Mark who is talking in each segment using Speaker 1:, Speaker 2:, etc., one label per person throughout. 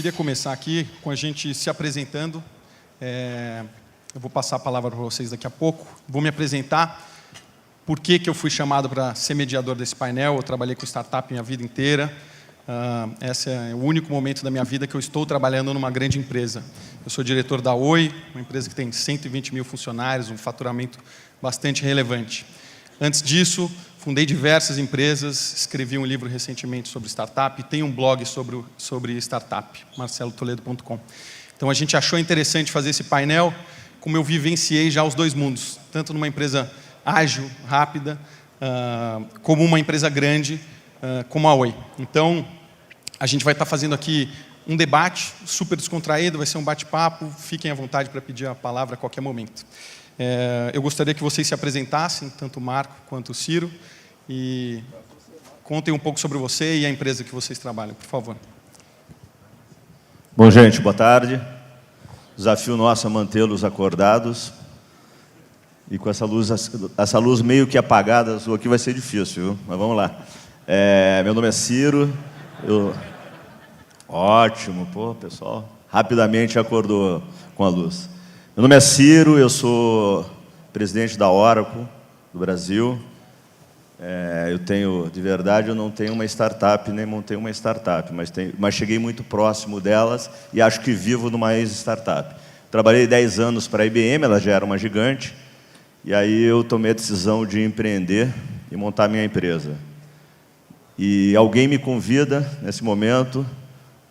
Speaker 1: Queria começar aqui com a gente se apresentando. Eu vou passar a palavra para vocês daqui a pouco. Vou me apresentar. Por que eu fui chamado para ser mediador desse painel? Eu trabalhei com startup minha vida inteira. Esse é o único momento da minha vida que eu estou trabalhando numa grande empresa. Eu sou diretor da Oi, uma empresa que tem 120 mil funcionários, um faturamento bastante relevante. Antes disso, fundei diversas empresas, escrevi um livro recentemente sobre startup e tenho um blog sobre startup, marcelotoledo.com. Então, a gente achou interessante fazer esse painel, como eu vivenciei já os dois mundos, tanto numa empresa ágil, rápida, como uma empresa grande, como a Oi. Então, a gente vai estar fazendo aqui um debate super descontraído, vai ser um bate-papo, fiquem à vontade para pedir a palavra a qualquer momento. Eu gostaria que vocês se apresentassem, tanto o Marco quanto o Ciro, e contem um pouco sobre você e a empresa que vocês trabalham, por favor.
Speaker 2: Bom, gente, boa tarde. Desafio nosso é mantê-los acordados. E com essa luz meio que apagada azul aqui vai ser difícil, viu? Mas vamos lá. Meu nome é Ciro. Ótimo, pô, pessoal. Rapidamente acordou com a luz. Meu nome é Ciro, eu sou presidente da Oracle do Brasil. De verdade, eu não tenho uma startup, nem montei uma startup, mas cheguei muito próximo delas e acho que vivo numa ex-startup. Trabalhei 10 anos para a IBM, ela já era uma gigante, e aí eu tomei a decisão de empreender e montar minha empresa. E alguém me convida, nesse momento,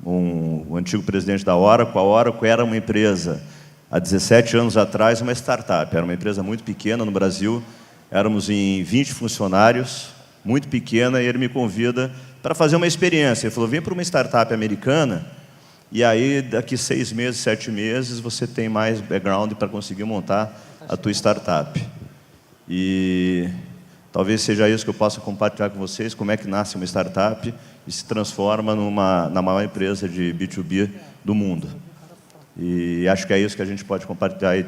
Speaker 2: o antigo presidente da Oracle. A Oracle era uma empresa, há 17 anos atrás, uma startup. Era uma empresa muito pequena no Brasil. Éramos em 20 funcionários, muito pequena, e ele me convida para fazer uma experiência. Ele falou, vem para uma startup americana, e aí, daqui 6 meses, 7 meses, você tem mais background para conseguir montar a tua startup. E talvez seja isso que eu possa compartilhar com vocês, como é que nasce uma startup e se transforma na maior empresa de B2B do mundo. E acho que é isso que a gente pode compartilhar aí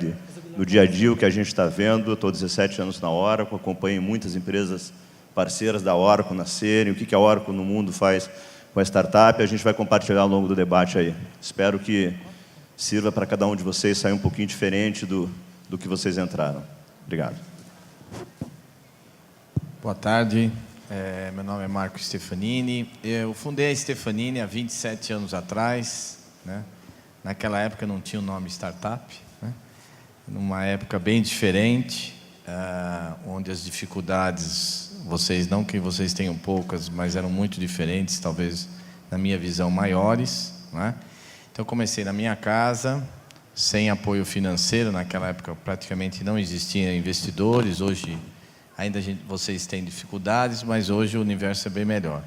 Speaker 2: no dia a dia, o que a gente está vendo. Eu estou 17 anos na Oracle, acompanho muitas empresas parceiras da Oracle nascerem, o que a Oracle no mundo faz com a startup, a gente vai compartilhar ao longo do debate aí. Espero que sirva para cada um de vocês sair um pouquinho diferente do que vocês entraram. Obrigado.
Speaker 3: Boa tarde, meu nome é Marco Stefanini. Eu fundei a Stefanini há 27 anos atrás, né? Naquela época não tinha o nome startup, né? Numa época bem diferente, onde as dificuldades, não que vocês tenham poucas, mas eram muito diferentes, talvez, na minha visão, maiores, né? Então, comecei na minha casa, sem apoio financeiro. Naquela época, praticamente não existiam investidores. Hoje, ainda vocês têm dificuldades, mas hoje o universo é bem melhor.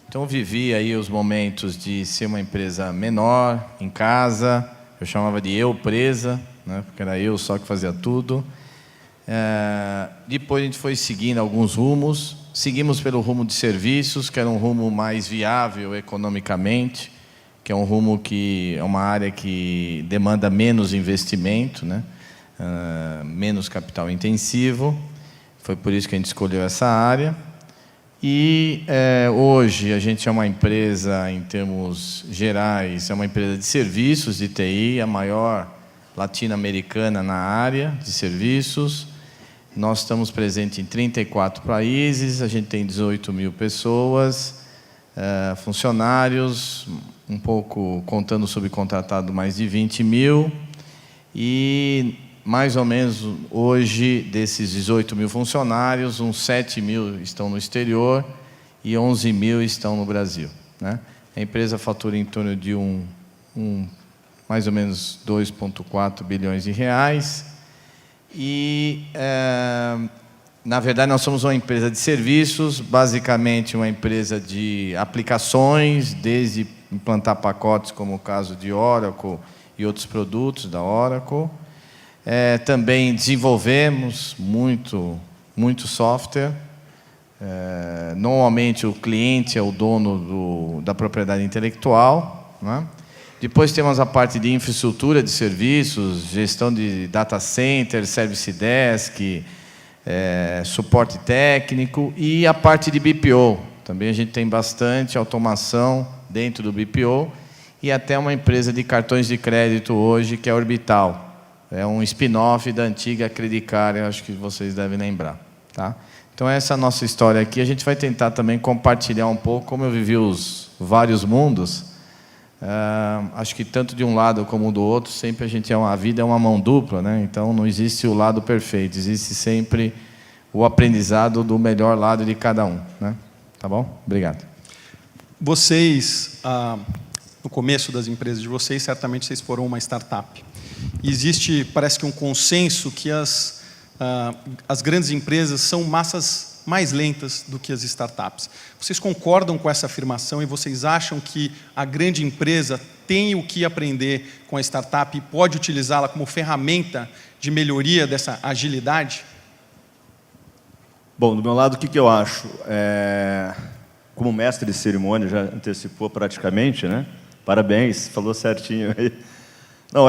Speaker 3: Então, eu vivi aí os momentos de ser uma empresa menor, em casa. Eu chamava de eu presa, né? Porque era eu só que fazia tudo. Depois a gente foi seguindo alguns rumos. Seguimos pelo rumo de serviços, que era um rumo mais viável economicamente, que é um rumo que é uma área que demanda menos investimento, né? Menos capital intensivo. Foi por isso que a gente escolheu essa área. E hoje a gente é uma empresa, em termos gerais, é uma empresa de serviços de TI, a maior latino-americana na área de serviços. Nós estamos presentes em 34 países, a gente tem 18 mil pessoas, funcionários, um pouco contando subcontratado, mais de 20 mil. E mais ou menos hoje, desses 18 mil funcionários, uns 7 mil estão no exterior e 11 mil estão no Brasil, né? A empresa fatura em torno de mais ou menos 2,4 bilhões de reais. E, na verdade, nós somos uma empresa de serviços, basicamente uma empresa de aplicações, desde implantar pacotes, como o caso de Oracle e outros produtos da Oracle. Também desenvolvemos muito software. Normalmente o cliente é o dono da propriedade intelectual, né? Depois temos a parte de infraestrutura de serviços, gestão de data center, service desk, suporte técnico, e a parte de BPO. Também a gente tem bastante automação dentro do BPO. e até uma empresa de cartões de crédito hoje, que é a Orbital. É um spin-off da antiga Credicard, acho que vocês devem lembrar. Tá? Então, essa é a nossa história aqui. A gente vai tentar também compartilhar um pouco como eu vivi os vários mundos. Acho que tanto de um lado como do outro, sempre a vida é uma mão dupla, né? Então não existe o lado perfeito, existe sempre o aprendizado do melhor lado de cada um, né? Tá bom? Obrigado.
Speaker 1: Vocês, no começo das empresas de vocês, certamente vocês foram uma startup. E existe, parece que um consenso que as grandes empresas são massas mais lentas do que as startups. Vocês concordam com essa afirmação e vocês acham que a grande empresa tem o que aprender com a startup e pode utilizá-la como ferramenta de melhoria dessa agilidade?
Speaker 2: Bom, do meu lado, o que eu acho? Como mestre de cerimônia, já antecipou praticamente, né? Parabéns, falou certinho aí. Não,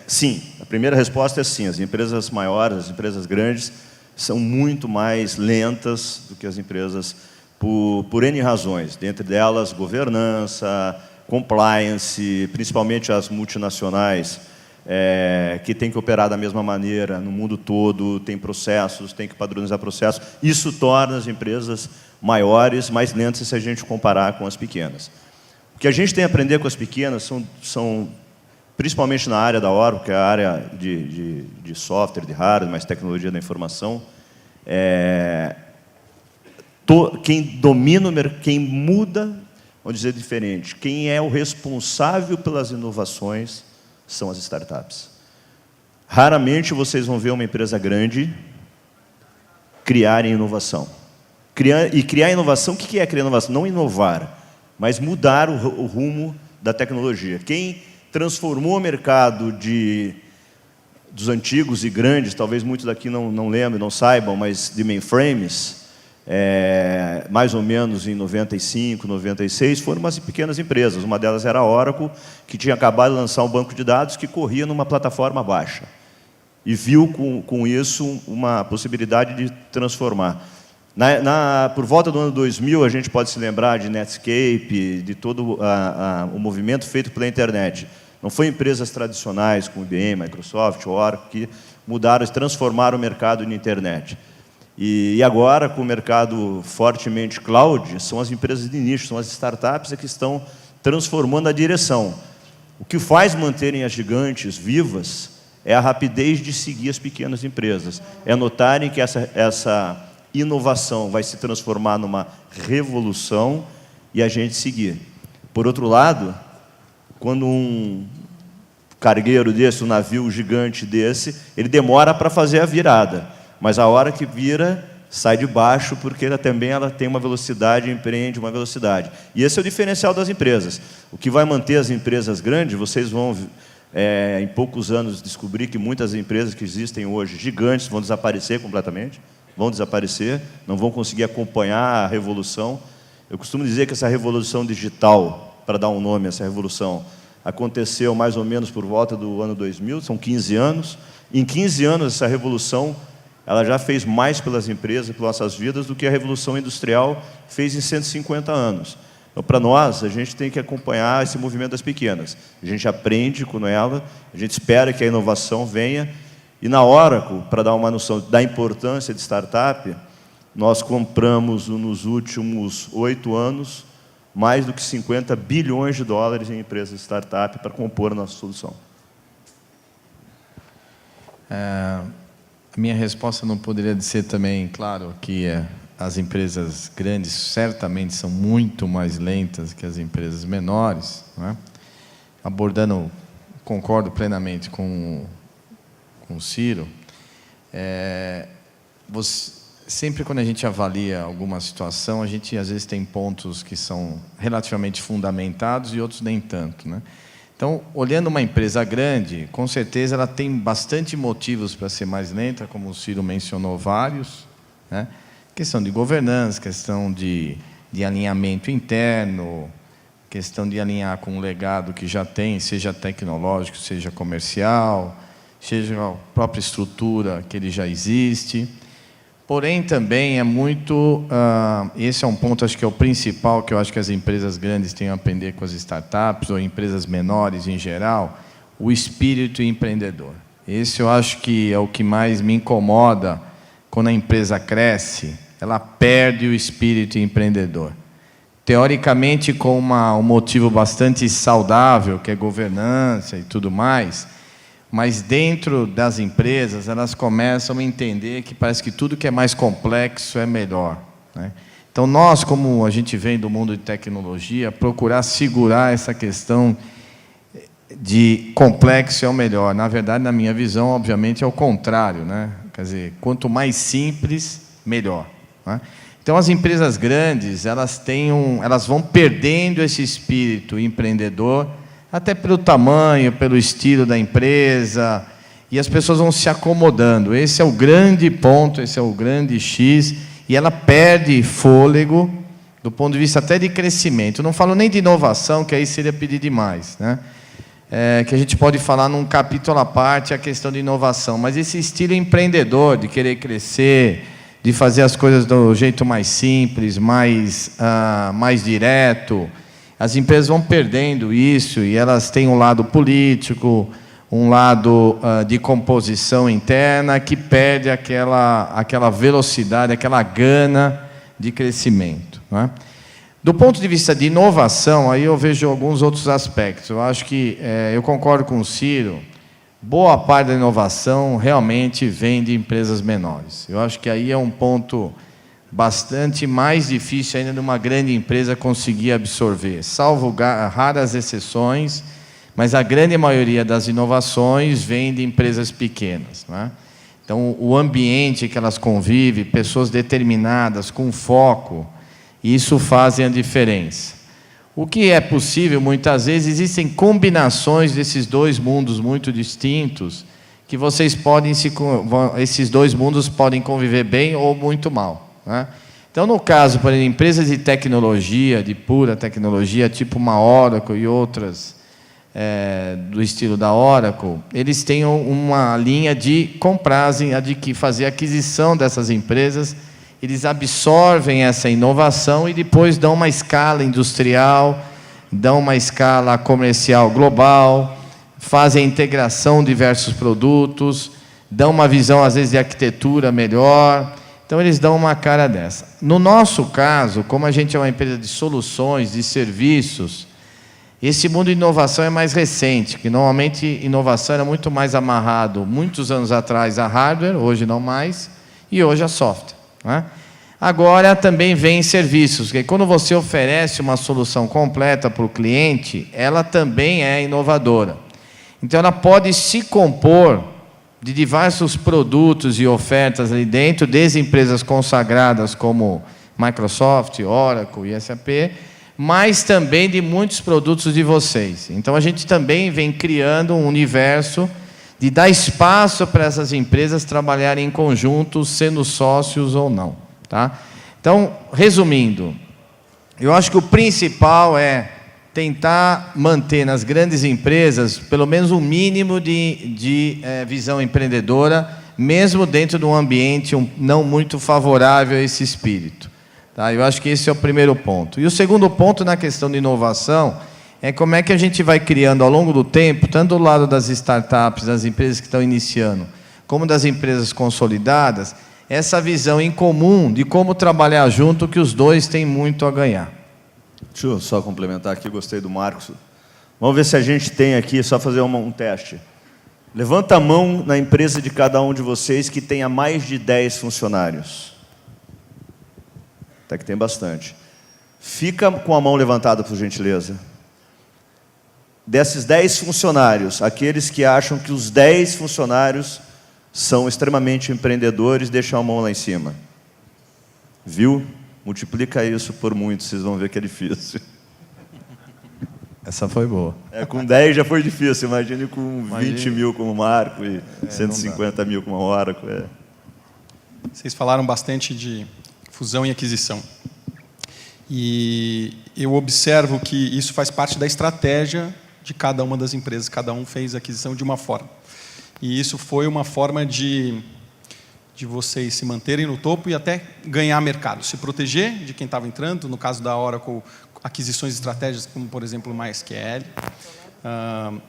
Speaker 2: sim, a primeira resposta é sim, as empresas maiores, as empresas grandes, são muito mais lentas do que as empresas por N razões, dentre delas governança, compliance, principalmente as multinacionais, que têm que operar da mesma maneira no mundo todo, tem processos, tem que padronizar processos. Isso torna as empresas maiores, mais lentas se a gente comparar com as pequenas. O que a gente tem a aprender com as pequenas são principalmente na área da Oracle, que é a área de software, de hardware, mais tecnologia da informação, quem domina o mercado, quem muda, vamos dizer diferente, quem é o responsável pelas inovações são as startups. Raramente vocês vão ver uma empresa grande criar inovação. Criar inovação, o que é criar inovação? Não inovar, mas mudar o rumo da tecnologia. Quem transformou o mercado dos antigos e grandes, talvez muitos daqui não lembrem, não saibam, mas de mainframes, mais ou menos em 95, 96, foram umas pequenas empresas. Uma delas era a Oracle, que tinha acabado de lançar um banco de dados que corria numa plataforma baixa. E viu com isso uma possibilidade de transformar. Por volta do ano 2000, a gente pode se lembrar de Netscape, de todo o movimento feito pela internet. Não foi empresas tradicionais como IBM, Microsoft, Oracle, que mudaram e transformaram o mercado na internet. E agora, com o mercado fortemente cloud, são as empresas de nicho, são as startups que estão transformando a direção. O que faz manterem as gigantes vivas é a rapidez de seguir as pequenas empresas. É notarem que essa inovação vai se transformar numa revolução e a gente seguir. Por outro lado, quando um cargueiro desse, um navio gigante desse, ele demora para fazer a virada, mas a hora que vira, sai de baixo, porque ela tem uma velocidade, empreende uma velocidade. E esse é o diferencial das empresas. O que vai manter as empresas grandes, vocês vão, em poucos anos, descobrir que muitas empresas que existem hoje, gigantes, vão desaparecer completamente, não vão conseguir acompanhar a revolução. Eu costumo dizer que essa revolução digital, para dar um nome a essa revolução, aconteceu mais ou menos por volta do ano 2000, são 15 anos. Em 15 anos, essa revolução ela já fez mais pelas empresas, pelas nossas vidas, do que a Revolução Industrial fez em 150 anos. Então, para nós, a gente tem que acompanhar esse movimento das pequenas. A gente aprende com ela, a gente espera que a inovação venha. E na Oracle, para dar uma noção da importância de startup, nós compramos, nos últimos 8 anos, mais do que 50 bilhões de dólares em empresas de startup para compor a nossa solução.
Speaker 3: A minha resposta não poderia ser também, claro, que as empresas grandes certamente são muito mais lentas que as empresas menores, não é? Abordando, concordo plenamente com o Ciro, sempre quando a gente avalia alguma situação, a gente às vezes tem pontos que são relativamente fundamentados e outros nem tanto, né? Então, olhando uma empresa grande, com certeza ela tem bastante motivos para ser mais lenta, como o Ciro mencionou vários, né? Questão de governança, questão de alinhamento interno, questão de alinhar com o legado que já tem, seja tecnológico, seja comercial, seja a própria estrutura que ele já existe. Porém, também é muito... esse é um ponto, acho que é o principal, que eu acho que as empresas grandes têm a aprender com as startups, ou empresas menores em geral, o espírito empreendedor. Esse eu acho que é o que mais me incomoda quando a empresa cresce, ela perde o espírito empreendedor. Teoricamente, com um motivo bastante saudável, que é governança e tudo mais, mas dentro das empresas, elas começam a entender que parece que tudo que é mais complexo é melhor, né? Então, nós, como a gente vem do mundo de tecnologia, procurar segurar essa questão de complexo é o melhor. Na verdade, na minha visão, obviamente, é o contrário, né? Quer dizer, quanto mais simples, melhor, né? Então, as empresas grandes, elas vão perdendo esse espírito empreendedor, até pelo tamanho, pelo estilo da empresa, e as pessoas vão se acomodando. Esse é o grande ponto, esse é o grande X, e ela perde fôlego do ponto de vista até de crescimento. Não falo nem de inovação, que aí seria pedir demais, né? Que a gente pode falar num capítulo à parte a questão de inovação, mas esse estilo empreendedor, de querer crescer, de fazer as coisas do jeito mais simples, mais direto, as empresas vão perdendo isso, e elas têm um lado político, um lado de composição interna, que perde aquela velocidade, aquela gana de crescimento, né? Do ponto de vista de inovação, aí eu vejo alguns outros aspectos. Eu acho que, eu concordo com o Ciro, boa parte da inovação realmente vem de empresas menores. Eu acho que aí é um ponto bastante mais difícil ainda de uma grande empresa conseguir absorver, salvo raras exceções, mas a grande maioria das inovações vem de empresas pequenas, né? Então, o ambiente que elas convivem, pessoas determinadas, com foco, isso fazem a diferença. O que é possível, muitas vezes, existem combinações desses dois mundos muito distintos, que esses dois mundos podem conviver bem ou muito mal, né? Então, no caso, por exemplo, empresas de tecnologia, de pura tecnologia, tipo uma Oracle e outras do estilo da Oracle, eles têm uma linha de comprar, de fazer aquisição dessas empresas, eles absorvem essa inovação e depois dão uma escala industrial, dão uma escala comercial global, fazem a integração de diversos produtos, dão uma visão, às vezes, de arquitetura melhor. Então, eles dão uma cara dessa. No nosso caso, como a gente é uma empresa de soluções, de serviços, esse mundo de inovação é mais recente, que normalmente inovação era muito mais amarrado, muitos anos atrás, a hardware, hoje não mais, e hoje a software, né? Agora também vem serviços, porque quando você oferece uma solução completa para o cliente, ela também é inovadora. Então, ela pode se compor de diversos produtos e ofertas ali dentro, desde empresas consagradas como Microsoft, Oracle e SAP, mas também de muitos produtos de vocês. Então, a gente também vem criando um universo de dar espaço para essas empresas trabalharem em conjunto, sendo sócios ou não, tá? Então, resumindo, eu acho que o principal é tentar manter nas grandes empresas pelo menos um mínimo de visão empreendedora, mesmo dentro de um ambiente não muito favorável a esse espírito, tá? Eu acho que esse é o primeiro ponto. E o segundo ponto na questão de inovação é como é que a gente vai criando ao longo do tempo, tanto do lado das startups, das empresas que estão iniciando, como das empresas consolidadas, essa visão em comum de como trabalhar junto, que os dois têm muito a ganhar.
Speaker 2: Deixa eu só complementar aqui, gostei do Marcos. Vamos ver se a gente tem aqui, só fazer um teste. Levanta a mão na empresa de cada um de vocês que tenha mais de 10 funcionários. Até que tem bastante. Fica com a mão levantada, por gentileza. Desses 10 funcionários, aqueles que acham que os 10 funcionários são extremamente empreendedores, deixam a mão lá em cima. Viu? Multiplica isso por muito, vocês vão ver que é difícil.
Speaker 3: Essa foi boa.
Speaker 2: Com 10 já foi difícil, imagine com 20 mil como Marco e 150 mil como Oracle.
Speaker 1: Vocês falaram bastante de fusão e aquisição. E eu observo que isso faz parte da estratégia de cada uma das empresas, cada um fez a aquisição de uma forma. E isso foi uma forma de de vocês se manterem no topo e até ganhar mercado, se proteger de quem estava entrando, no caso da Oracle, aquisições estratégicas como, por exemplo, o MySQL,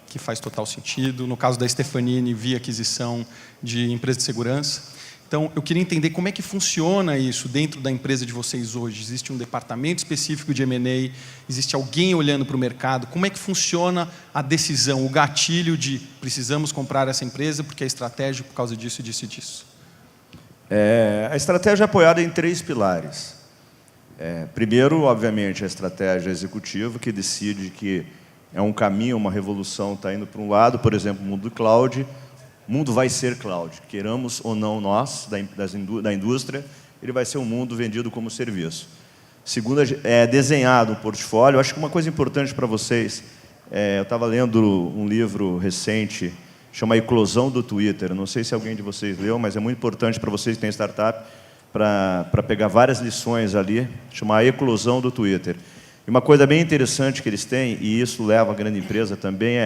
Speaker 1: que faz total sentido. No caso da Stefanini, via aquisição de empresa de segurança. Então, eu queria entender como é que funciona isso dentro da empresa de vocês hoje. Existe um departamento específico de M&A? Existe alguém olhando para o mercado? Como é que funciona a decisão, o gatilho de precisamos comprar essa empresa porque é estratégico por causa disso, disso e disso?
Speaker 2: A estratégia é apoiada em 3 pilares. Primeiro, obviamente, a estratégia executiva, que decide que é um caminho, uma revolução, está indo para um lado, por exemplo, o mundo do cloud. O mundo vai ser cloud, queiramos ou não nós, da indústria, ele vai ser um mundo vendido como serviço. Segundo, é desenhado um portfólio. Acho que uma coisa importante para vocês, eu estava lendo um livro recente, chama Eclosão do Twitter. Não sei se alguém de vocês leu, mas é muito importante para vocês que têm startup, para pegar várias lições ali, chama A Eclosão do Twitter. E uma coisa bem interessante que eles têm, e isso leva a grande empresa também,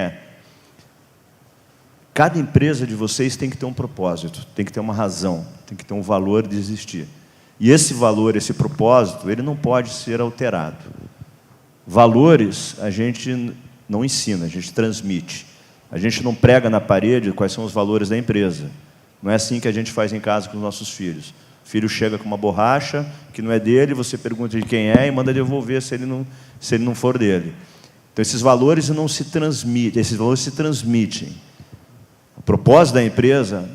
Speaker 2: cada empresa de vocês tem que ter um propósito, tem que ter uma razão, tem que ter um valor de existir. E esse valor, esse propósito, ele não pode ser alterado. Valores a gente não ensina, a gente transmite. A gente não prega na parede quais são os valores da empresa. Não é assim que a gente faz em casa com os nossos filhos. O filho chega com uma borracha que não é dele, você pergunta de quem é e manda devolver se ele não for dele. Então, esses valores não se transmitem, esses valores se transmitem. O propósito da empresa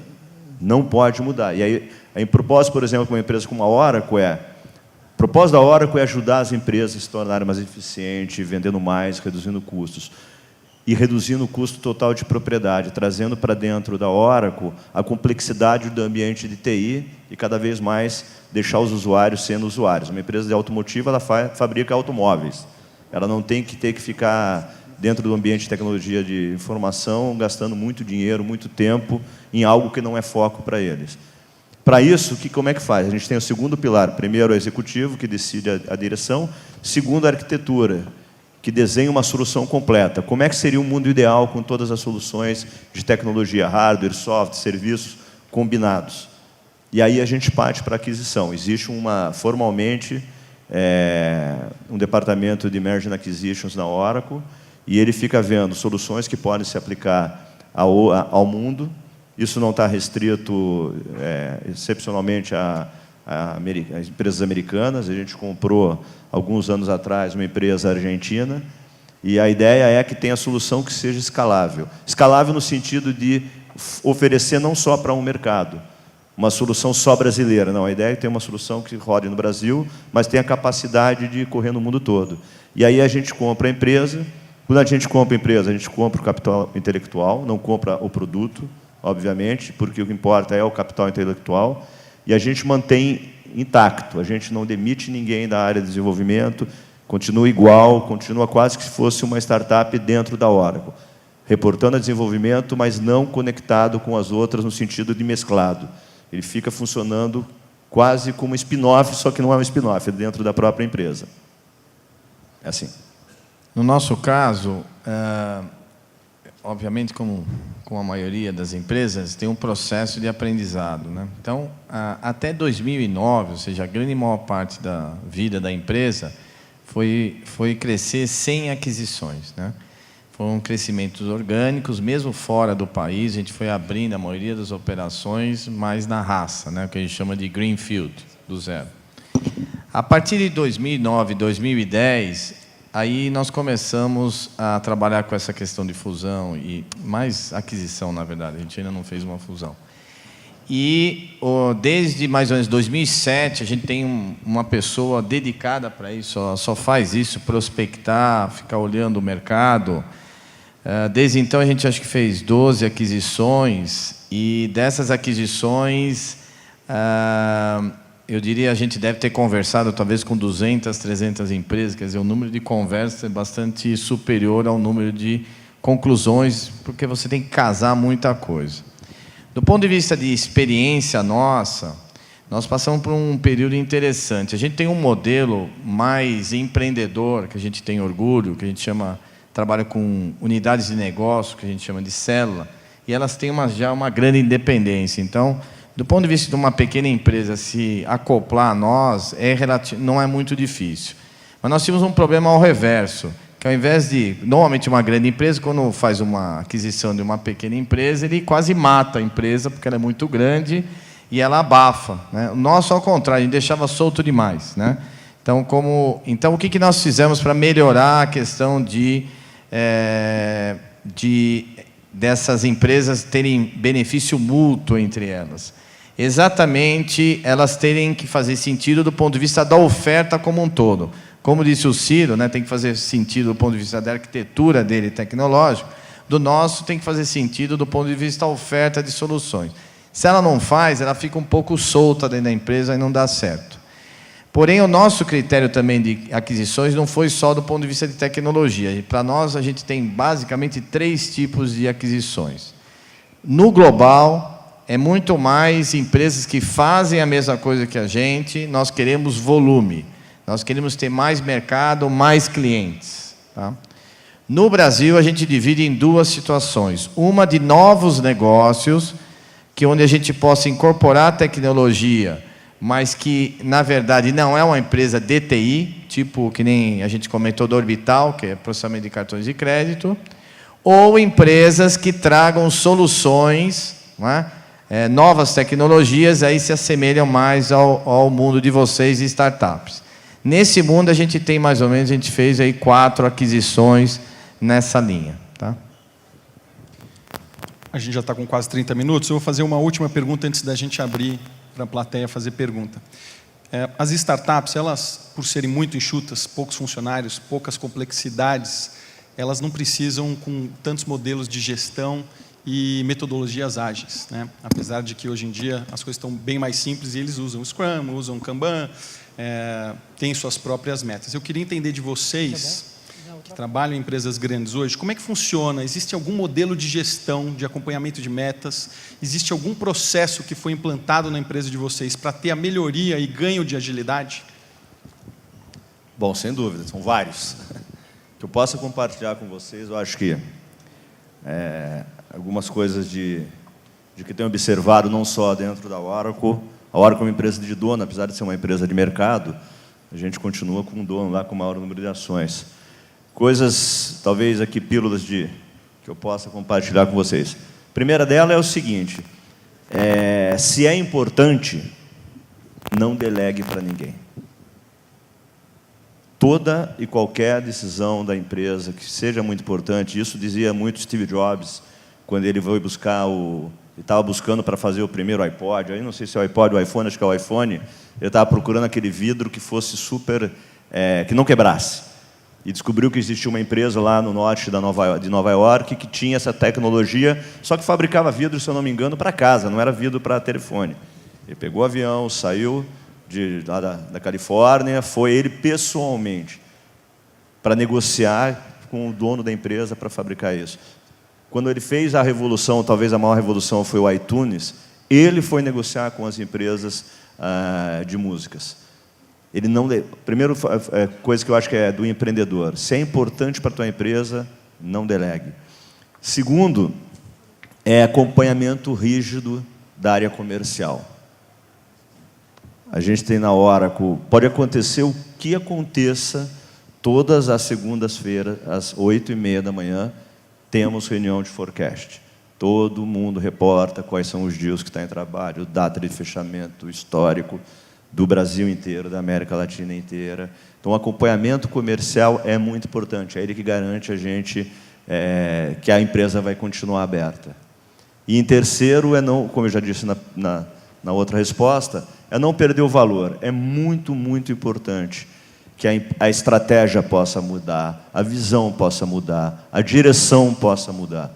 Speaker 2: não pode mudar. E aí, em propósito, por exemplo, com uma empresa como a Oracle, o propósito da Oracle é ajudar as empresas a se tornarem mais eficientes, vendendo mais, reduzindo custos. E reduzindo o custo total de propriedade, trazendo para dentro da Oracle a complexidade do ambiente de TI e cada vez mais deixar os usuários sendo usuários. Uma empresa de automotiva, ela fabrica automóveis. Ela não tem que ter que ficar dentro do ambiente de tecnologia de informação, gastando muito dinheiro, muito tempo em algo que não é foco para eles. Para isso, como é que faz? A gente tem o segundo pilar. Primeiro, o executivo, que decide a direção. Segundo, a arquitetura, que desenha uma solução completa. Como é que seria um mundo ideal com todas as soluções de tecnologia, hardware, software, serviços combinados? E aí a gente parte para a aquisição. Existe formalmente um departamento de Merger and Acquisitions na Oracle, e ele fica vendo soluções que podem se aplicar ao mundo. Isso não está restrito, excepcionalmente, às empresas americanas. A gente comprou, alguns anos atrás, uma empresa argentina, e a ideia é que tenha solução que seja escalável. Escalável no sentido de oferecer não só para um mercado, uma solução só brasileira. Não, a ideia é ter uma solução que rode no Brasil, mas tenha a capacidade de correr no mundo todo. E aí a gente compra a empresa. Quando a gente compra a empresa, a gente compra o capital intelectual, não compra o produto, obviamente, porque o que importa é o capital intelectual, e a gente mantém intacto, a gente não demite ninguém da área de desenvolvimento, continua igual, continua quase que se fosse uma startup dentro da Oracle, reportando a desenvolvimento, mas não conectado com as outras no sentido de mesclado. Ele fica funcionando quase como um spin-off, só que não é um spin-off, é dentro da própria empresa. É assim.
Speaker 3: No nosso caso, obviamente, como a maioria das empresas, tem um processo de aprendizado, né? Então, até 2009, ou seja, a grande maior parte da vida da empresa foi crescer sem aquisições, né? Foram crescimentos orgânicos, mesmo fora do país, a gente foi abrindo a maioria das operações mais na raça, né? O que a gente chama de greenfield, do zero. A partir de 2009, 2010, aí nós começamos a trabalhar com essa questão de fusão, e mais aquisição, na verdade, a gente ainda não fez uma fusão. E desde mais ou menos 2007, a gente tem uma pessoa dedicada para isso, ela só faz isso, prospectar, ficar olhando o mercado. Desde então, a gente acho que fez 12 aquisições, e dessas aquisições, eu diria, a gente deve ter conversado talvez com 200, 300 empresas, quer dizer, o número de conversas é bastante superior ao número de conclusões, porque você tem que casar muita coisa. Do ponto de vista de experiência nossa, nós passamos por um período interessante. A gente tem um modelo mais empreendedor, que a gente tem orgulho, que a gente trabalha com unidades de negócio, que a gente chama de célula, e elas têm já uma grande independência. Então, do ponto de vista de uma pequena empresa se acoplar a nós, não é muito difícil. Mas nós tínhamos um problema ao reverso, que ao invés de... Normalmente uma grande empresa, quando faz uma aquisição de uma pequena empresa, ele quase mata a empresa, porque ela é muito grande e ela abafa, né? O nosso, ao contrário, a gente deixava solto demais, né? Então, o que nós fizemos para melhorar a questão dessas empresas terem benefício mútuo entre elas? Exatamente, elas terem que fazer sentido do ponto de vista da oferta como um todo. Como disse o Ciro, né, tem que fazer sentido do ponto de vista da arquitetura dele tecnológico, do nosso tem que fazer sentido do ponto de vista da oferta de soluções. Se ela não faz, ela fica um pouco solta dentro da empresa e não dá certo. Porém, o nosso critério também de aquisições não foi só do ponto de vista de tecnologia. Para nós, a gente tem basicamente 3 tipos de aquisições. No global, é muito mais empresas que fazem a mesma coisa que a gente, nós queremos volume. Nós queremos ter mais mercado, mais clientes. Tá? No Brasil, a gente divide em 2 situações. Uma de novos negócios, onde a gente possa incorporar tecnologia, mas que, na verdade, não é uma empresa de TI, tipo que nem a gente comentou do Orbital, que é processamento de cartões de crédito, ou empresas que tragam soluções, não é? Novas tecnologias, aí se assemelham mais ao mundo de vocês e startups. Nesse mundo, a gente tem mais ou menos, a gente fez aí 4 aquisições nessa linha. Tá?
Speaker 1: A gente já está com quase 30 minutos. Eu vou fazer uma última pergunta antes da gente abrir para a plateia fazer pergunta. As startups, elas, por serem muito enxutas, poucos funcionários, poucas complexidades, elas não precisam com tantos modelos de gestão e metodologias ágeis, né? Apesar de que hoje em dia as coisas estão bem mais simples e eles usam Scrum, usam Kanban, têm suas próprias metas. Eu queria entender de vocês, que trabalham em empresas grandes hoje, como é que funciona? Existe algum modelo de gestão, de acompanhamento de metas? Existe algum processo que foi implantado na empresa de vocês para ter a melhoria e ganho de agilidade?
Speaker 2: Bom, sem dúvida, são vários. Que eu possa compartilhar com vocês, eu acho que algumas coisas de que tenho observado não só dentro da Oracle. A Oracle é uma empresa de dono, apesar de ser uma empresa de mercado, a gente continua com um dono lá com o maior número de ações. Coisas, talvez aqui pílulas que eu possa compartilhar com vocês. A primeira dela é o seguinte, se é importante, não delegue para ninguém. Toda e qualquer decisão da empresa que seja muito importante, isso dizia muito Steve Jobs, quando ele foi buscar ele estava buscando para fazer o primeiro iPod, aí não sei se é o iPod ou o iPhone, acho que é o iPhone, ele estava procurando aquele vidro que fosse super, que não quebrasse. E descobriu que existia uma empresa lá no norte de Nova York que tinha essa tecnologia, só que fabricava vidro, se eu não me engano, para casa, não era vidro para telefone. Ele pegou o avião, saiu lá da Califórnia, foi ele pessoalmente para negociar com o dono da empresa para fabricar isso. Quando ele fez a revolução, talvez a maior revolução foi o iTunes, ele foi negociar com as empresas de músicas. Ele não... Primeiro, coisa que eu acho que é do empreendedor. Se é importante para a tua empresa, não delegue. Segundo, acompanhamento rígido da área comercial. A gente tem na Oracle, pode acontecer o que aconteça, todas as segundas-feiras, às 8h30 da manhã, temos reunião de forecast. Todo mundo reporta quais são os deals que estão em trabalho, data de fechamento, histórico do Brasil inteiro, da América Latina inteira. Então, o acompanhamento comercial é muito importante. É ele que garante a gente que a empresa vai continuar aberta. E, em terceiro, como eu já disse na outra resposta, é não perder o valor. É muito, muito importante que a estratégia possa mudar, a visão possa mudar, a direção possa mudar.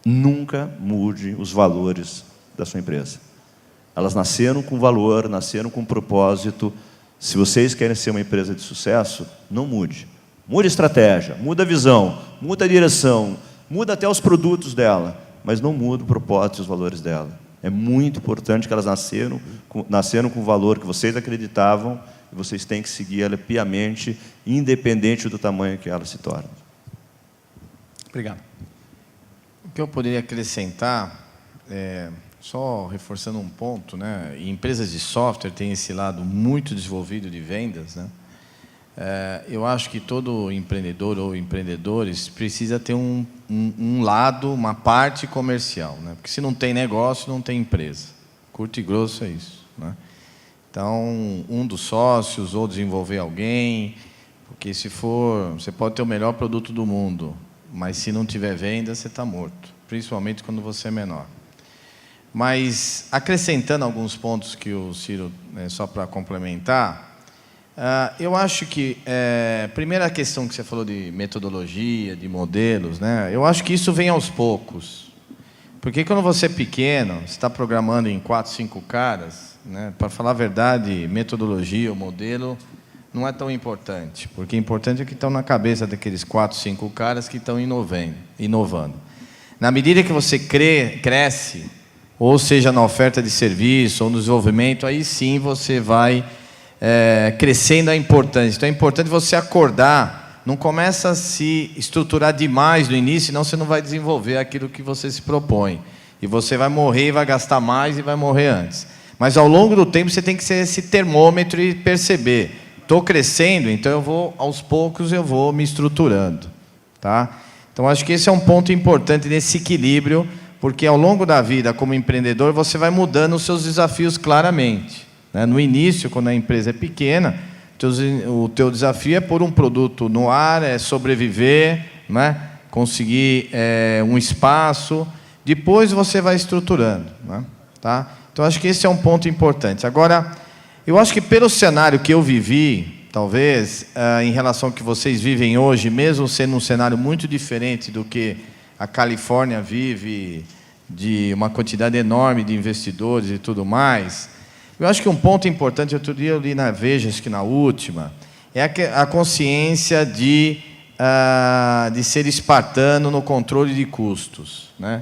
Speaker 2: Nunca mude os valores da sua empresa. Elas nasceram com valor, nasceram com propósito. Se vocês querem ser uma empresa de sucesso, não mude. Mude a estratégia, muda a visão, muda a direção, muda até os produtos dela, mas não muda o propósito e os valores dela. É muito importante que elas nasceram com o valor que vocês acreditavam e vocês têm que seguir ela piamente, independente do tamanho que ela se torne.
Speaker 1: Obrigado.
Speaker 3: O que eu poderia acrescentar só reforçando um ponto, né? Empresas de software têm esse lado muito desenvolvido de vendas, né? Eu acho que todo empreendedor ou empreendedores precisa ter um lado, uma parte comercial, né? Porque se não tem negócio, não tem empresa. Curto e grosso é isso, né? Então, um dos sócios ou desenvolver alguém, porque se for, você pode ter o melhor produto do mundo, mas se não tiver venda, você está morto, principalmente quando você é menor. Mas, acrescentando alguns pontos que o Ciro, só para complementar, eu acho que, primeira questão que você falou de metodologia, de modelos, né? Eu acho que isso vem aos poucos. Porque quando você é pequeno, você está programando em 4, 5 caras, né? Para falar a verdade, metodologia, o modelo, não é tão importante. Porque o importante é o que estão na cabeça daqueles 4, 5 caras que estão inovando. Na medida que você cresce, ou seja, na oferta de serviço, ou no desenvolvimento, aí sim você vai crescendo a importância. Então é importante você acordar, não começa a se estruturar demais no início, senão você não vai desenvolver aquilo que você se propõe. E você vai morrer e vai gastar mais e vai morrer antes. Mas ao longo do tempo você tem que ser esse termômetro e perceber, estou crescendo, então aos poucos eu vou me estruturando. Tá? Então acho que esse é um ponto importante nesse equilíbrio, porque ao longo da vida, como empreendedor, você vai mudando os seus desafios claramente. No início, quando a empresa é pequena, o teu desafio é pôr um produto no ar, é sobreviver, né? Conseguir um espaço. Depois você vai estruturando. Né? Tá? Então, acho que esse é um ponto importante. Agora, eu acho que pelo cenário que eu vivi, talvez, em relação ao que vocês vivem hoje, mesmo sendo um cenário muito diferente do que a Califórnia vive, de uma quantidade enorme de investidores e tudo mais, eu acho que um ponto importante, outro dia eu li na Veja, acho que na última, é a consciência de ser espartano no controle de custos. Né?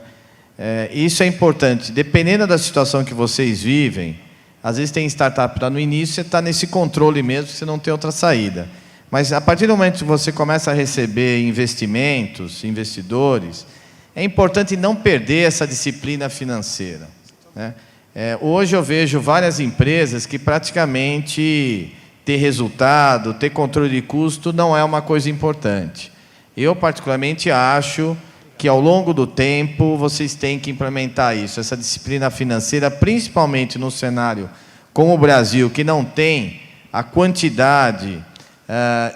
Speaker 3: Isso é importante. Dependendo da situação que vocês vivem, às vezes tem startup lá no início, você está nesse controle mesmo, você não tem outra saída. Mas a partir do momento que você começa a receber investidores, é importante não perder essa disciplina financeira. Né? Hoje eu vejo várias empresas que praticamente ter resultado, ter controle de custo não é uma coisa importante. Eu particularmente acho que ao longo do tempo vocês têm que implementar isso, essa disciplina financeira, principalmente no cenário como o Brasil, que não tem a quantidade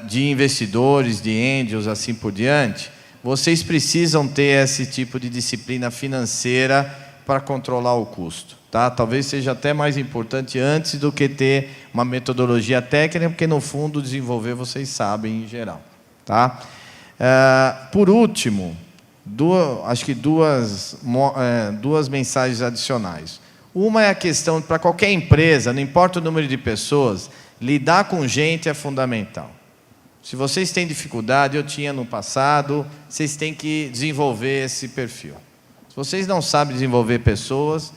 Speaker 3: de investidores, de angels, assim por diante. Vocês precisam ter esse tipo de disciplina financeira para controlar o custo. Tá? Talvez seja até mais importante antes do que ter uma metodologia técnica, porque no fundo desenvolver vocês sabem em geral. Tá? Por último, acho que duas mensagens adicionais. Uma é a questão, para qualquer empresa, não importa o número de pessoas, lidar com gente é fundamental. Se vocês têm dificuldade, eu tinha no passado, vocês têm que desenvolver esse perfil. Se vocês não sabem desenvolver pessoas,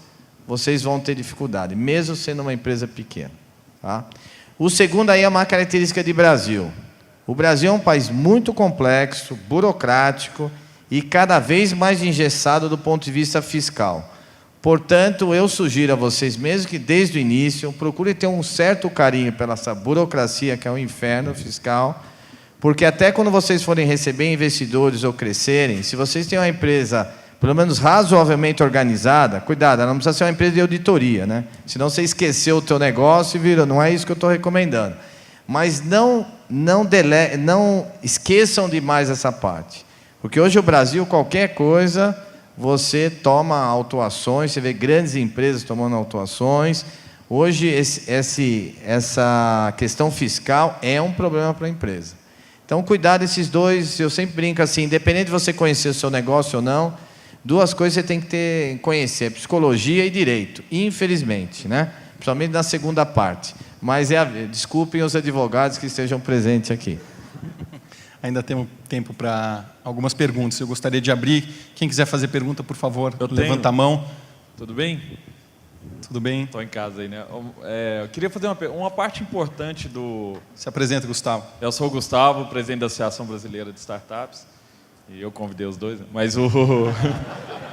Speaker 3: vocês vão ter dificuldade, mesmo sendo uma empresa pequena. Tá? O segundo aí é uma característica de Brasil. O Brasil é um país muito complexo, burocrático e cada vez mais engessado do ponto de vista fiscal. Portanto, eu sugiro a vocês, mesmo que desde o início, procurem ter um certo carinho pela essa burocracia, que é um inferno fiscal, porque até quando vocês forem receber investidores ou crescerem, se vocês têm uma empresa pelo menos razoavelmente organizada, cuidado, ela não precisa ser uma empresa de auditoria, né? Senão você esqueceu o teu negócio e virou, não é isso que eu estou recomendando. Mas não esqueçam demais essa parte. Porque hoje o Brasil, qualquer coisa, você toma autuações, você vê grandes empresas tomando autuações. Hoje, essa questão fiscal é um problema para a empresa. Então, cuidado desses dois, eu sempre brinco assim, independente de você conhecer o seu negócio ou não, duas coisas você tem que conhecer, psicologia e direito, infelizmente, né? Principalmente na segunda parte. Mas desculpem os advogados que estejam presentes aqui.
Speaker 1: Ainda temos tempo para algumas perguntas. Eu gostaria de abrir. Quem quiser fazer pergunta, por favor, levanta a mão.
Speaker 4: Tudo bem?
Speaker 1: Tudo bem?
Speaker 4: Estou em casa aí, né? Eu queria fazer uma parte importante do...
Speaker 1: Se apresenta, Gustavo.
Speaker 4: Eu sou o Gustavo, presidente da Associação Brasileira de Startups. E eu convidei os dois, mas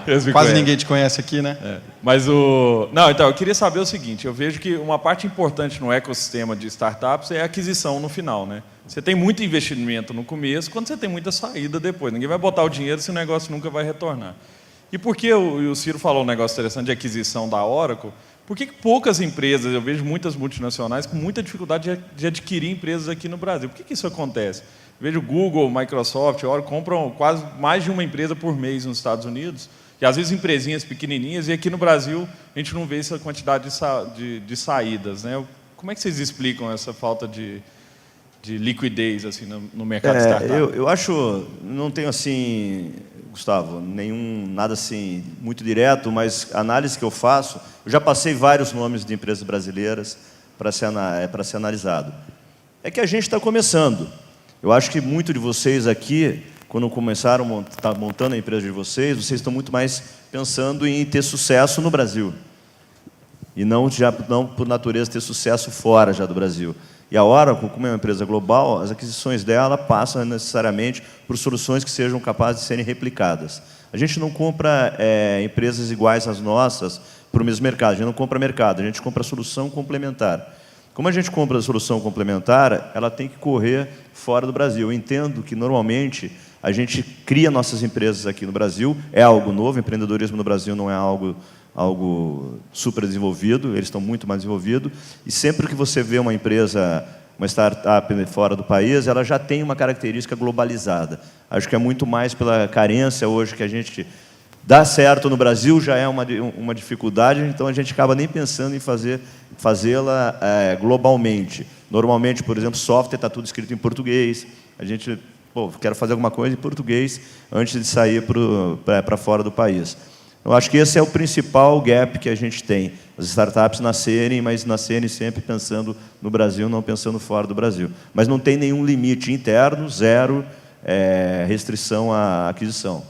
Speaker 4: Eles me
Speaker 1: Quase
Speaker 4: conhecem.
Speaker 1: ninguém te conhece aqui, né?
Speaker 4: Mas o... Não, então, eu queria saber o seguinte, eu vejo que uma parte importante no ecossistema de startups é a aquisição no final, né? Você tem muito investimento no começo, quando você tem muita saída depois. Ninguém vai botar o dinheiro se o negócio nunca vai retornar. E por que o Ciro falou um negócio interessante de aquisição da Oracle? Por que poucas empresas, eu vejo muitas multinacionais com muita dificuldade de adquirir empresas aqui no Brasil? Por que isso acontece? Eu vejo Google, Microsoft, Oracle compram quase mais de uma empresa por mês nos Estados Unidos, e às vezes empresinhas pequenininhas, e aqui no Brasil a gente não vê essa quantidade de saídas, né? Como é que vocês explicam essa falta de liquidez assim, no mercado de startup?
Speaker 2: Eu acho, não tenho assim, Gustavo, nada assim muito direto, mas a análise que eu faço, eu já passei vários nomes de empresas brasileiras para ser analisado. É que a gente está começando. Eu acho que muito de vocês aqui, quando começaram montando a empresa de vocês estão muito mais pensando em ter sucesso no Brasil. E não por natureza ter sucesso fora já do Brasil. E a Oracle, como é uma empresa global, as aquisições dela passam necessariamente por soluções que sejam capazes de serem replicadas. A gente não compra empresas iguais às nossas para o mesmo mercado. A gente não compra mercado, a gente compra solução complementar. Como a gente compra a solução complementar, ela tem que correr fora do Brasil. Eu entendo que, normalmente, a gente cria nossas empresas aqui no Brasil, é algo novo, empreendedorismo no Brasil não é algo super desenvolvido, eles estão muito mais desenvolvidos, e sempre que você vê uma empresa, uma startup fora do país, ela já tem uma característica globalizada. Acho que é muito mais pela carência hoje que a gente dá certo no Brasil, já é uma dificuldade, então a gente acaba nem pensando em fazê-la globalmente. Normalmente, por exemplo, software está tudo escrito em português, a gente, quero fazer alguma coisa em português antes de sair para fora do país. Eu acho que esse é o principal gap que a gente tem. As startups nascerem, mas nascerem sempre pensando no Brasil, não pensando fora do Brasil. Mas não tem nenhum limite interno, zero restrição à aquisição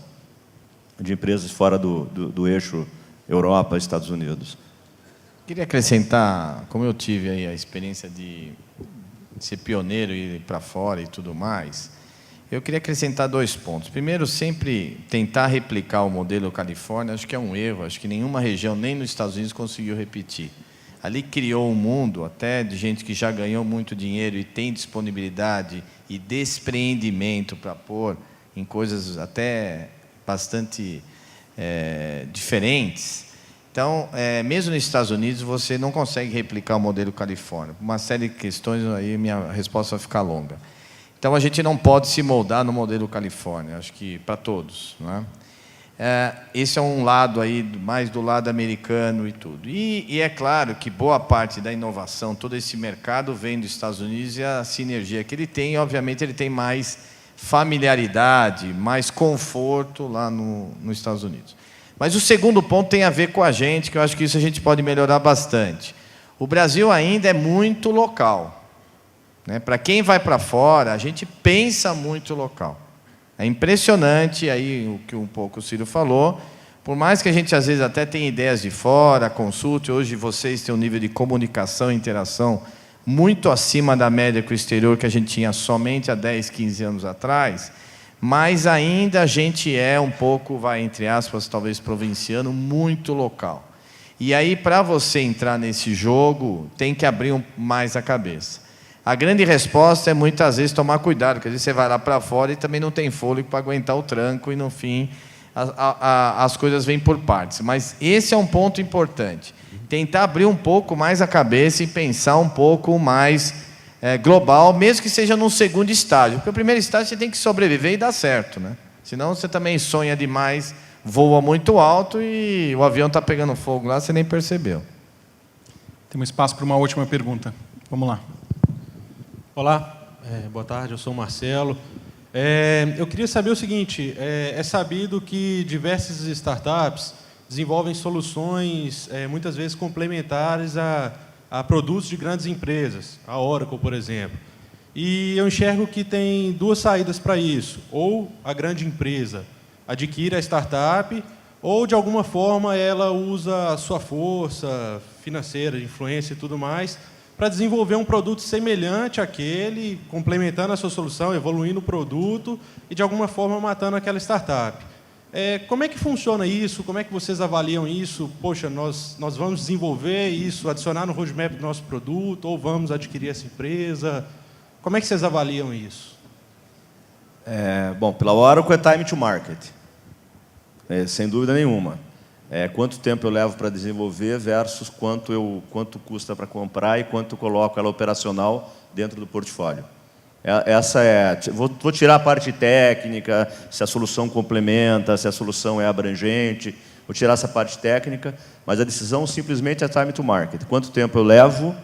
Speaker 2: de empresas fora do eixo Europa, Estados Unidos.
Speaker 3: Queria acrescentar, como eu tive aí a experiência de ser pioneiro e ir para fora e tudo mais, eu queria acrescentar 2 pontos. Primeiro, sempre tentar replicar o modelo Califórnia, acho que é um erro, acho que nenhuma região, nem nos Estados Unidos, conseguiu repetir. Ali criou um mundo, até de gente que já ganhou muito dinheiro e tem disponibilidade e despreendimento para pôr em coisas até bastante diferentes. Então, mesmo nos Estados Unidos, você não consegue replicar o modelo Califórnia. Por uma série de questões, aí minha resposta vai ficar longa. Então, a gente não pode se moldar no modelo Califórnia, acho que para todos, não é? Esse é um lado aí, mais do lado americano e tudo. E é claro que boa parte da inovação, todo esse mercado vem dos Estados Unidos, e a sinergia que ele tem, obviamente, ele tem mais familiaridade, mais conforto lá nos Estados Unidos. Mas o segundo ponto tem a ver com a gente, que eu acho que isso a gente pode melhorar bastante. O Brasil ainda é muito local. Para quem vai para fora, a gente pensa muito local. É impressionante, aí o que um pouco o Ciro falou, por mais que a gente às vezes até tenha ideias de fora, consulte, hoje vocês têm um nível de comunicação e interação muito acima da média com o exterior que a gente tinha somente há 10, 15 anos atrás, mas ainda a gente é um pouco, entre aspas, talvez provinciano, muito local. E aí, para você entrar nesse jogo, tem que abrir mais a cabeça. A grande resposta é, muitas vezes, tomar cuidado, porque às vezes você vai lá para fora e também não tem fôlego para aguentar o tranco, e, no fim, as coisas vêm por partes. Mas esse é um ponto importante. Tentar abrir um pouco mais a cabeça e pensar um pouco mais global, mesmo que seja num segundo estágio. Porque o primeiro estágio você tem que sobreviver e dar certo, né? Senão você também sonha demais, voa muito alto e o avião está pegando fogo lá, você nem percebeu.
Speaker 1: Temos espaço para uma última pergunta. Vamos lá.
Speaker 5: Olá, boa tarde, eu sou o Marcelo. Eu queria saber o seguinte, é sabido que diversas startups desenvolvem soluções, muitas vezes complementares a produtos de grandes empresas, a Oracle, por exemplo. E eu enxergo que tem 2 saídas para isso. Ou a grande empresa adquire a startup, ou, de alguma forma, ela usa a sua força financeira, de influência e tudo mais, para desenvolver um produto semelhante àquele, complementando a sua solução, evoluindo o produto e, de alguma forma, matando aquela startup. Como é que funciona isso? Como é que vocês avaliam isso? Poxa, nós vamos desenvolver isso, adicionar no roadmap do nosso produto, ou vamos adquirir essa empresa? Como é que vocês avaliam isso?
Speaker 2: Bom, pela Oracle é time to market, sem dúvida nenhuma. Quanto tempo eu levo para desenvolver versus quanto custa para comprar e quanto eu coloco ela operacional dentro do portfólio. Vou tirar a parte técnica, se a solução complementa, se a solução é abrangente, vou tirar essa parte técnica, mas a decisão simplesmente é time to market. Quanto tempo eu levo,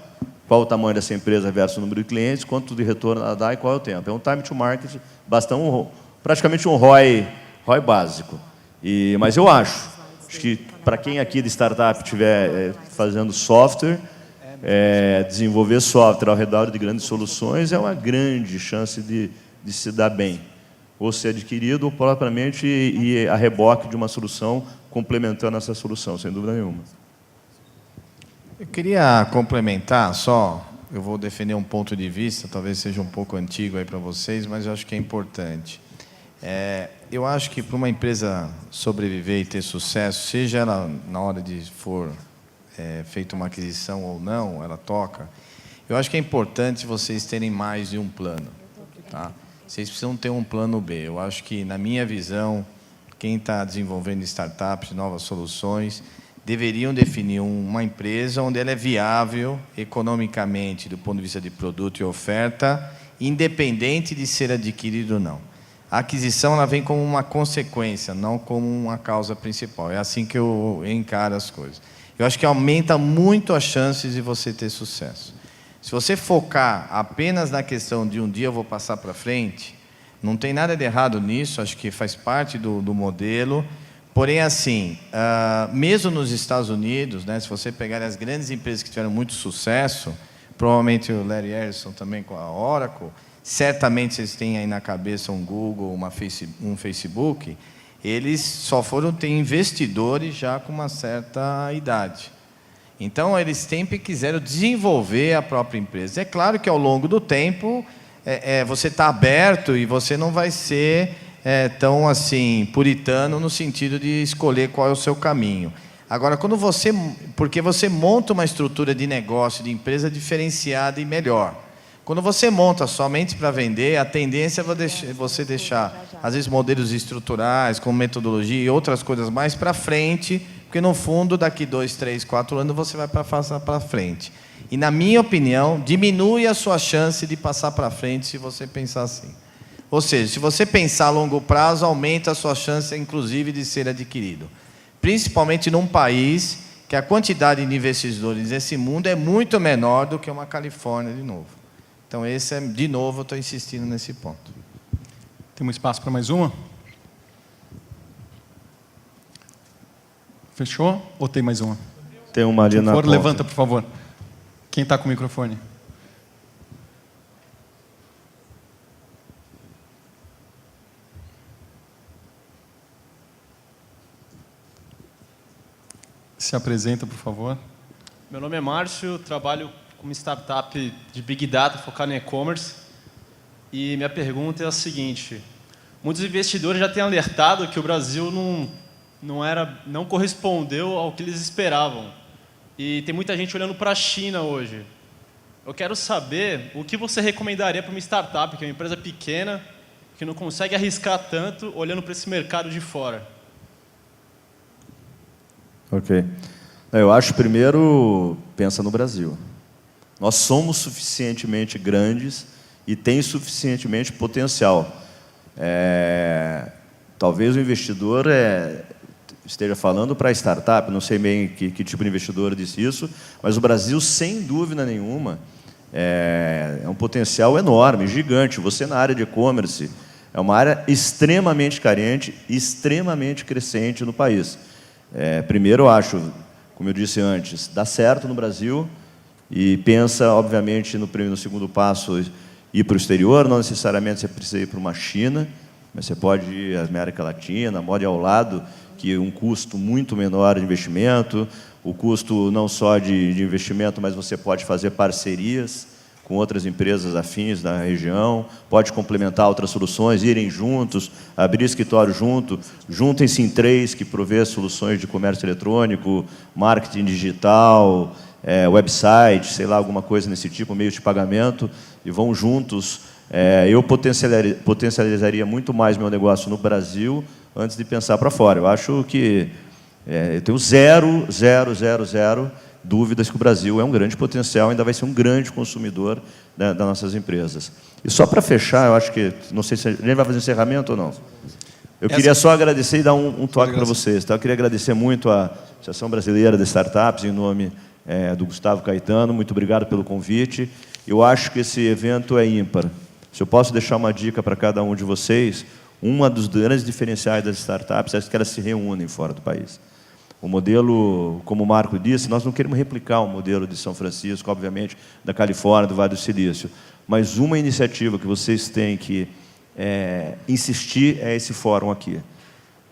Speaker 2: qual o tamanho dessa empresa versus o número de clientes, quanto de retorno ela dá e qual é o tempo. É um time to market, praticamente um ROI básico. Mas eu acho que para quem aqui de startup estiver fazendo software, desenvolver software ao redor de grandes soluções é uma grande chance de se dar bem, ou ser adquirido ou propriamente ir a reboque de uma solução complementando essa solução, sem dúvida nenhuma.
Speaker 3: Eu queria complementar só, eu vou defender um ponto de vista, talvez seja um pouco antigo aí para vocês, mas eu acho que é importante. Eu acho que para uma empresa sobreviver e ter sucesso, seja ela na hora de for feita uma aquisição ou não, ela toca, eu acho que é importante vocês terem mais de um plano. Tá? Vocês precisam ter um plano B. Eu acho que, na minha visão, quem está desenvolvendo startups, novas soluções, deveriam definir uma empresa onde ela é viável economicamente, do ponto de vista de produto e oferta, independente de ser adquirido ou não. A aquisição ela vem como uma consequência, não como uma causa principal. É assim que eu encaro as coisas. Eu acho que aumenta muito as chances de você ter sucesso. Se você focar apenas na questão de um dia eu vou passar para frente, não tem nada de errado nisso, acho que faz parte do modelo. Porém, assim, mesmo nos Estados Unidos, né, se você pegar as grandes empresas que tiveram muito sucesso, provavelmente o Larry Ellison também com a Oracle, certamente vocês têm aí na cabeça um Google, um Facebook, eles só foram ter investidores já com uma certa idade. Então, eles sempre quiseram desenvolver a própria empresa. É claro que, ao longo do tempo, você está aberto e você não vai ser tão assim puritano no sentido de escolher qual é o seu caminho. Agora, porque você monta uma estrutura de negócio, de empresa diferenciada e melhor. Quando você monta somente para vender, a tendência é você deixar, às vezes, modelos estruturais, com metodologia e outras coisas mais para frente, porque, no fundo, daqui 2, 3, 4 anos, você vai passar para frente. E, na minha opinião, diminui a sua chance de passar para frente se você pensar assim. Ou seja, se você pensar a longo prazo, aumenta a sua chance, inclusive, de ser adquirido. Principalmente num país que a quantidade de investidores nesse mundo é muito menor do que uma Califórnia, de novo. Então, de novo, eu estou insistindo nesse ponto.
Speaker 1: Temos espaço para mais uma? Fechou? Ou tem mais uma?
Speaker 2: Tem uma ali na ponta.
Speaker 1: Levanta, por favor. Quem está com o microfone? Se apresenta, por favor.
Speaker 6: Meu nome é Márcio, trabalho com uma startup de Big Data focada em e-commerce. E minha pergunta é a seguinte: muitos investidores já têm alertado que o Brasil não correspondeu ao que eles esperavam. E tem muita gente olhando para a China hoje. Eu quero saber o que você recomendaria para uma startup, que é uma empresa pequena, que não consegue arriscar tanto, olhando para esse mercado de fora.
Speaker 2: Ok. Eu acho, primeiro, pensa no Brasil. Nós somos suficientemente grandes e tem suficientemente potencial. Talvez o investidor esteja falando para a startup, não sei bem que tipo de investidor disse isso, mas o Brasil, sem dúvida nenhuma, é um potencial enorme, gigante. Você, na área de e-commerce, é uma área extremamente carente, extremamente crescente no país. Primeiro, eu acho, como eu disse antes, dá certo no Brasil e pensa, obviamente, no segundo passo, ir para o exterior. Não necessariamente você precisa ir para uma China, mas você pode ir à América Latina, pode ir ao lado, que um custo muito menor de investimento, o custo não só de investimento, mas você pode fazer parcerias com outras empresas afins da região, pode complementar outras soluções, irem juntos, abrir escritório junto, juntem-se em três, que provê soluções de comércio eletrônico, marketing digital, website, sei lá, alguma coisa nesse tipo, meio de pagamento, e vão juntos. Eu potencializaria muito mais meu negócio no Brasil antes de pensar para fora. Eu acho que eu tenho zero dúvidas que o Brasil é um grande potencial, ainda vai ser um grande consumidor das nossas empresas. E só para fechar, eu acho que, não sei se a gente vai fazer encerramento ou não. Eu queria só agradecer e dar um toque para vocês. Tá? Eu queria agradecer muito à Associação Brasileira de Startups, em nome do Gustavo Caetano. Muito obrigado pelo convite. Eu acho que esse evento é ímpar. Se eu posso deixar uma dica para cada um de vocês, um dos grandes diferenciais das startups é que elas se reúnem fora do país. O modelo, como o Marco disse, nós não queremos replicar o modelo de São Francisco, obviamente, da Califórnia, do Vale do Silício. Mas uma iniciativa que vocês têm que insistir é esse fórum aqui.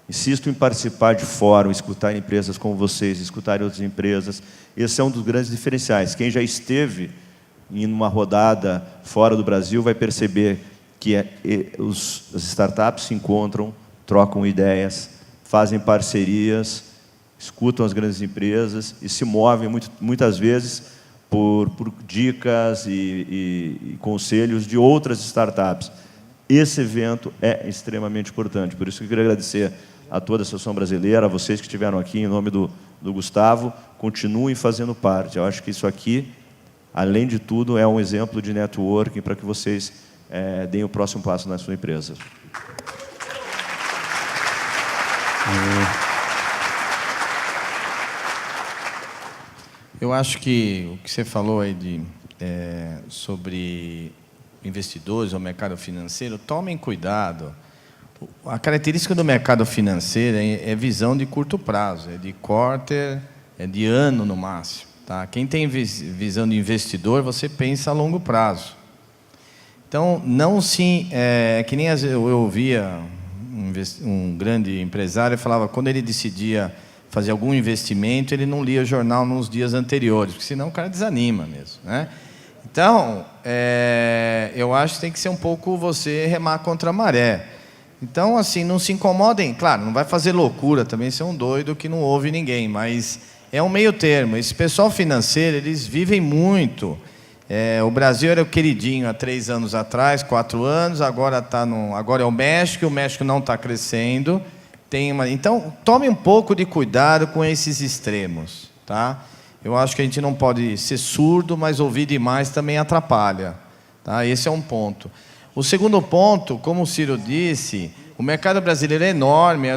Speaker 2: Insisto em participar de fórum, escutar empresas como vocês, escutar outras empresas. Esse é um dos grandes diferenciais. Quem já esteve em uma rodada fora do Brasil vai perceber que as startups se encontram, trocam ideias, fazem parcerias, escutam as grandes empresas e se movem muitas vezes por dicas e conselhos de outras startups. Esse evento é extremamente importante, por isso que eu queria agradecer a toda a Associação Brasileira, a vocês que estiveram aqui, em nome do Gustavo, continuem fazendo parte. Eu acho que isso aqui, além de tudo, é um exemplo de networking para que vocês deem o próximo passo na sua empresa.
Speaker 3: Eu acho que o que você falou aí sobre investidores ou mercado financeiro, tomem cuidado. A característica do mercado financeiro é visão de curto prazo, é de quarter, é de ano no máximo. Tá? Quem tem visão de investidor, você pensa a longo prazo. Então, não se... que nem eu ouvia um grande empresário falava, quando ele decidia fazer algum investimento, ele não lia o jornal nos dias anteriores, porque senão o cara desanima mesmo, né? Então, eu acho que tem que ser um pouco você remar contra a maré. Então, assim, não se incomodem. Claro, não vai fazer loucura também ser um doido que não ouve ninguém, mas é um meio termo. Esse pessoal financeiro, eles vivem muito. O Brasil era o queridinho há 3 anos atrás, 4 anos, agora é o México não está crescendo. Então, tome um pouco de cuidado com esses extremos, tá? Eu acho que a gente não pode ser surdo, mas ouvir demais também atrapalha, tá? Esse é um ponto. O segundo ponto, como o Ciro disse, o mercado brasileiro é enorme,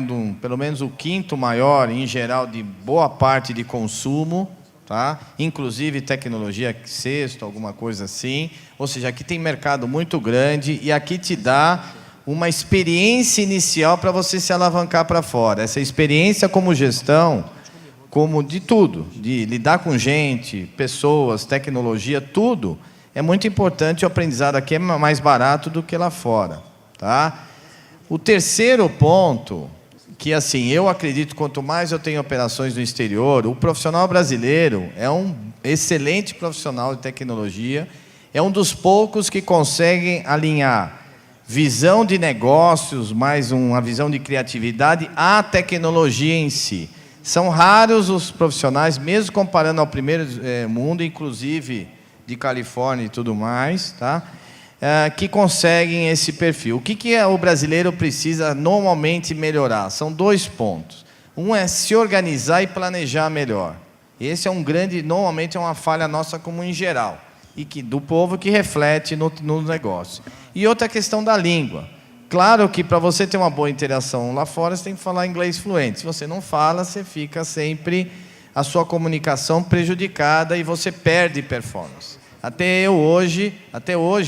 Speaker 3: pelo menos o 5º maior, em geral, de boa parte de consumo, tá? Inclusive tecnologia, 6º, alguma coisa assim. Ou seja, aqui tem mercado muito grande e aqui te dá uma experiência inicial para você se alavancar para fora. Essa experiência como gestão, como de tudo, de lidar com gente, pessoas, tecnologia, tudo, é muito importante. O aprendizado aqui é mais barato do que lá fora, tá? O terceiro ponto, que assim, eu acredito, quanto mais eu tenho operações no exterior, o profissional brasileiro é um excelente profissional de tecnologia, é um dos poucos que conseguem alinhar visão de negócios, mais uma visão de criatividade, à tecnologia em si. São raros os profissionais, mesmo comparando ao primeiro mundo, inclusive de Califórnia e tudo mais, tá? Que conseguem esse perfil. O que o brasileiro precisa normalmente melhorar? São 2 pontos. Um é se organizar e planejar melhor. Esse é normalmente é uma falha nossa como em geral, e do povo que reflete no negócio. E outra questão da língua. Claro que para você ter uma boa interação lá fora, você tem que falar inglês fluente. Se você não fala, você fica sempre a sua comunicação prejudicada e você perde performance. Até hoje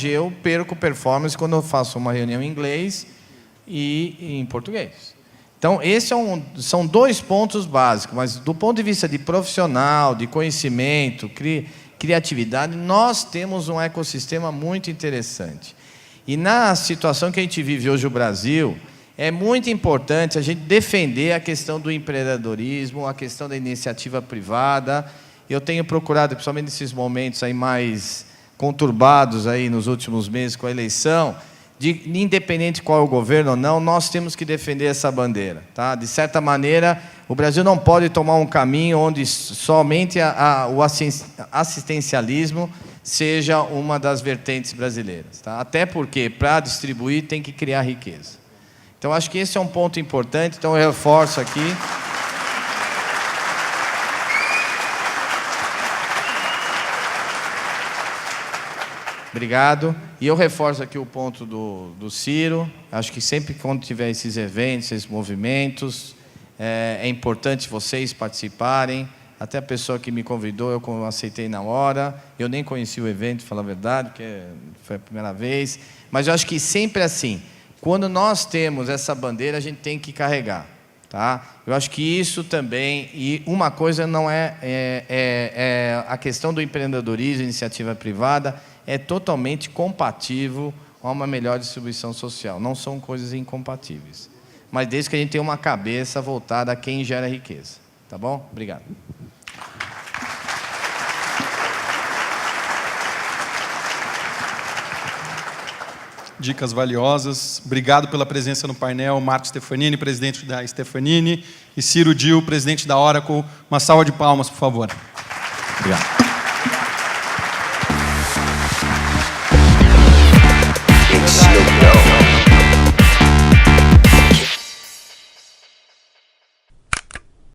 Speaker 3: eu perco performance quando eu faço uma reunião em inglês e em português. Então, são 2 pontos básicos, mas do ponto de vista de profissional, de conhecimento, criatividade, nós temos um ecossistema muito interessante. E na situação que a gente vive hoje no Brasil, é muito importante a gente defender a questão do empreendedorismo, a questão da iniciativa privada. Eu tenho procurado, principalmente nesses momentos aí mais conturbados aí nos últimos meses com a eleição, independente qual é o governo ou não, nós temos que defender essa bandeira. Tá? De certa maneira, o Brasil não pode tomar um caminho onde somente o assistencialismo seja uma das vertentes brasileiras. Tá? Até porque, para distribuir, tem que criar riqueza. Então, acho que esse é um ponto importante, então eu reforço aqui. Obrigado. E eu reforço aqui o ponto do Ciro. Acho que sempre quando tiver esses eventos, esses movimentos, é importante vocês participarem. Até a pessoa que me convidou, eu aceitei na hora. Eu nem conheci o evento, para falar a verdade, porque foi a primeira vez. Mas eu acho que sempre assim, quando nós temos essa bandeira, a gente tem que carregar. Tá? Eu acho que isso também, e uma coisa não é a questão do empreendedorismo, iniciativa privada, é totalmente compatível a uma melhor distribuição social. Não são coisas incompatíveis. Mas desde que a gente tenha uma cabeça voltada a quem gera riqueza. Tá bom? Obrigado.
Speaker 1: Dicas valiosas. Obrigado pela presença no painel, Marco Stefanini, presidente da Stefanini, e Ciro Dil, presidente da Oracle. Uma salva de palmas, por favor.
Speaker 3: Obrigado.